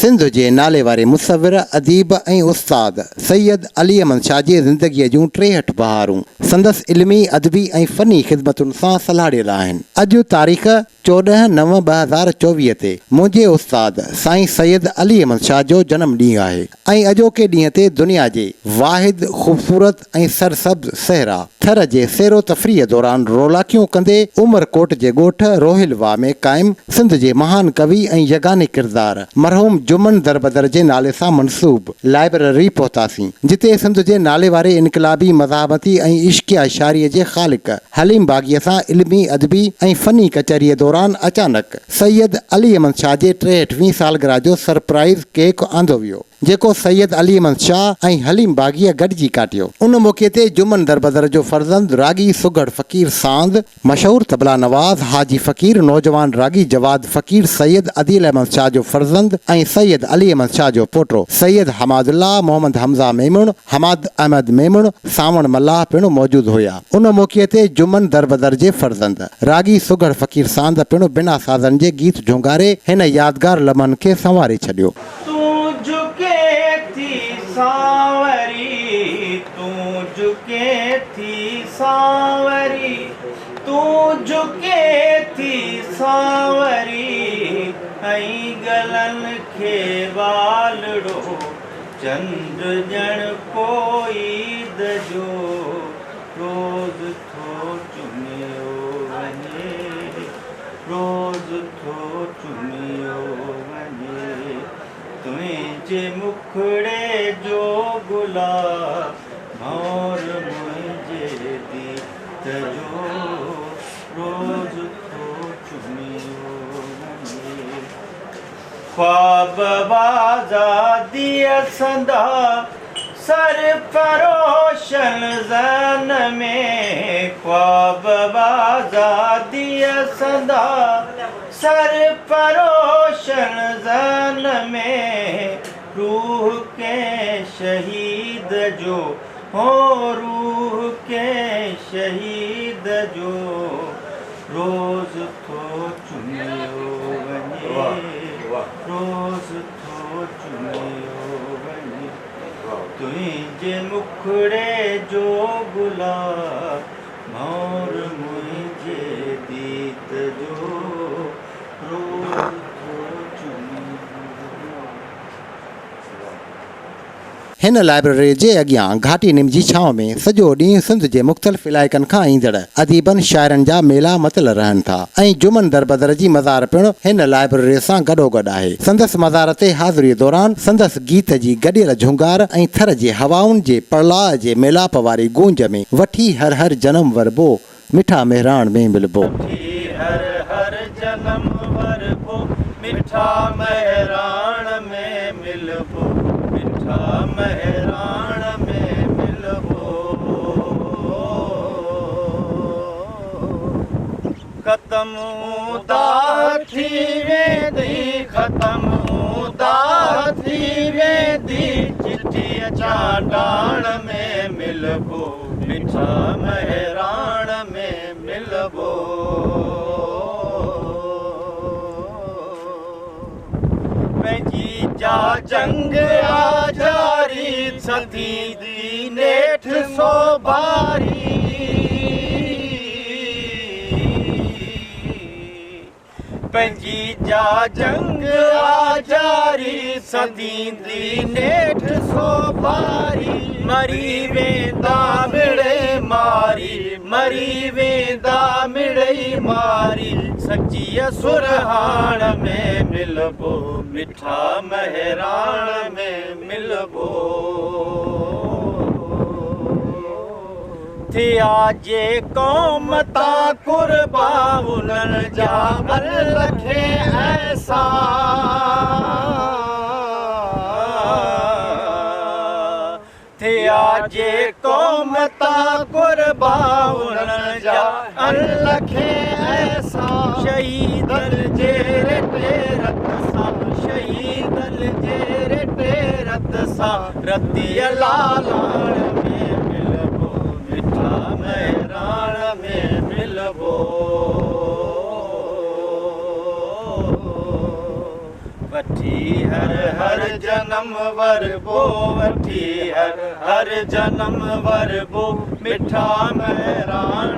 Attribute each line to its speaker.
Speaker 1: सिंध जे नाले वारे मुसविर अदीब ऐं उस्ताद सैयद अली अहमद शाह जी ज़िंदगीअ जूं 63 बहारूं संदसि इल्मी अदबी ऐं फ़नी ख़िदमतुनि सां सलाड़ियल आहिनि। अॼु तारीख़ 14/9/2024 ते मुंहिंजे उस्ताद साईं सैयद अली अहमद शाह जो जनम ॾींहुं आहे ऐं अॼोके ॾींहं ते दुनिया जे वाहिद ख़ूबसूरत ऐं सरसब्ज़ सहरा थर जे सैरो तफ़रीह दौरान रोलाकियूं कंदे उमरकोट जे ॻोठ रोहिलवा में क़ाइम सिंध जे महान कवि ऐं यगानी किरदार मरहूम जुमन दरबदर जे नाले सां मनसूब लाइब्रेरी पहुतासीं, जिते सिंध जे नाले वारे इनकलाबी मज़ाहमती ऐं इश्किया शायरीअ जे ख़ालिक हलीम बाग़ीअ सां इल्मी अदबी ऐं फ़नी कचहरीअ दौरान अचानक सैयद अली अहमद शाह जे 63वीं सालगिरह जो सरप्राइज़ केक आंदो वियो, जेको सैयद अली अहमद शाह ऐं हलीम बाग़ीअ गॾिजी काटियो। उन मौक़े ते जुमन दरबदर जो फर्ज़ंद रागी सुगढ़ फ़कीर सांद, मशहूर तबला नवाज़ हाजी फ़कीर, नौजवान रागी जवाद फ़कीर, सैयद अदील अहमद शाह जो फर्ज़ंद ऐं सैयद अली अहमद शाह जो पोटो सैयद हमादुल्ला, मोहम्मद हमज़ा मेमुण, हमाद अहमद मेमुण, सावण मल्लाह पिणु मौजूदु हुया। उन मौक़े ते जुमन दरबदर जे फर्ज़ंद रागी सुगढ़ फ़कीर सांद पिणु बिना साज़न जे गीत झुंगारे हिन यादगार लम्हनि खे संवारे छॾियो।
Speaker 2: सांवरी तूं झुके थी सांवरी, तूं झुके थी सांवरी, ऐं गलनि खे वालड़ो चंद्र ॼण पोईद जो रोज़ थो चुमियो वञे, रोज़ थो चुमियो वञे, तुंहिंजे मुखड़े जो गुलाब और मुंहिंजे दीत जो रोज़ थो चुमियो वञे। ख्वाब आज़ादीअ संदा सरफरोशन ज़न में, ख्वाब आज़ादीअ संदा सरफरोशन ज़न में, रूह के शहीद जो हो रूह के शहीद जो रोज़ थो चुमियो वञे, रोज़ थो चुमियो वञे, तुंहिंजे मुखड़े जो गुलाब और मुंहिंजे दीत जो रोज़ थो चुमियो।
Speaker 1: हिन लाइब्रेरी जे अॻियां घाटी निम जी छांव में सॼो ॾींहुं सिंध जे मुख़्तलिफ़ इलाइक़नि खां ईंदड़ अदीबनि शाइरनि जा मेला मतियल रहनि था ऐं जुमन दरबदर जी मज़ार पिणु हिन लाइब्रेरी सां गॾोगॾु आहे। संदसि मज़ार ते हाज़िरीअ दौरान संदसि गीत जी गॾियल झुंगार ऐं थर जे हवाउनि जे परलाह जे मेलाप वारी गूंज में वठी हर हर जनम वरबो मिठा मेहरान में मिलबो,
Speaker 2: हर हर जनम वरबो मिठा मेहरान में मिलबो, मिठा मेहरान में मिलबो, ख़त्म दाह थी वेंदी, ख़त्म दाह थी वेंदी, चिठीअ चांडाण में मिलबो, मिठा मेहरान में मिलबो, पंहिंजी जा जंग आ जारी सदी नेठ सो बारी, पंहिंजी जा जंग आ जारी सदी नेठ सो बारी, मरी वेंदा मिड़े मारी, मरी वेंदा मिड़े मारी, सच्चीअ सुरहाण में मिलबो, मिठा मेहरान में मिलबो, थिया जे क़ौम तां कुर्बा उन्हनि जा लखे ऐसा, थिया जे क़ौम तां कुर्बा उन्हनि जा लखे ऐसा, शहीदनि जे रेटे रत सां, शहीदनि जे रेटे रत सां, रतीअ लालाण में मिलबो, मिठा मेहरान में मिलबो, वठी हर हर जन्म वर बो वठी हर जन्म वर बो मिठा महराण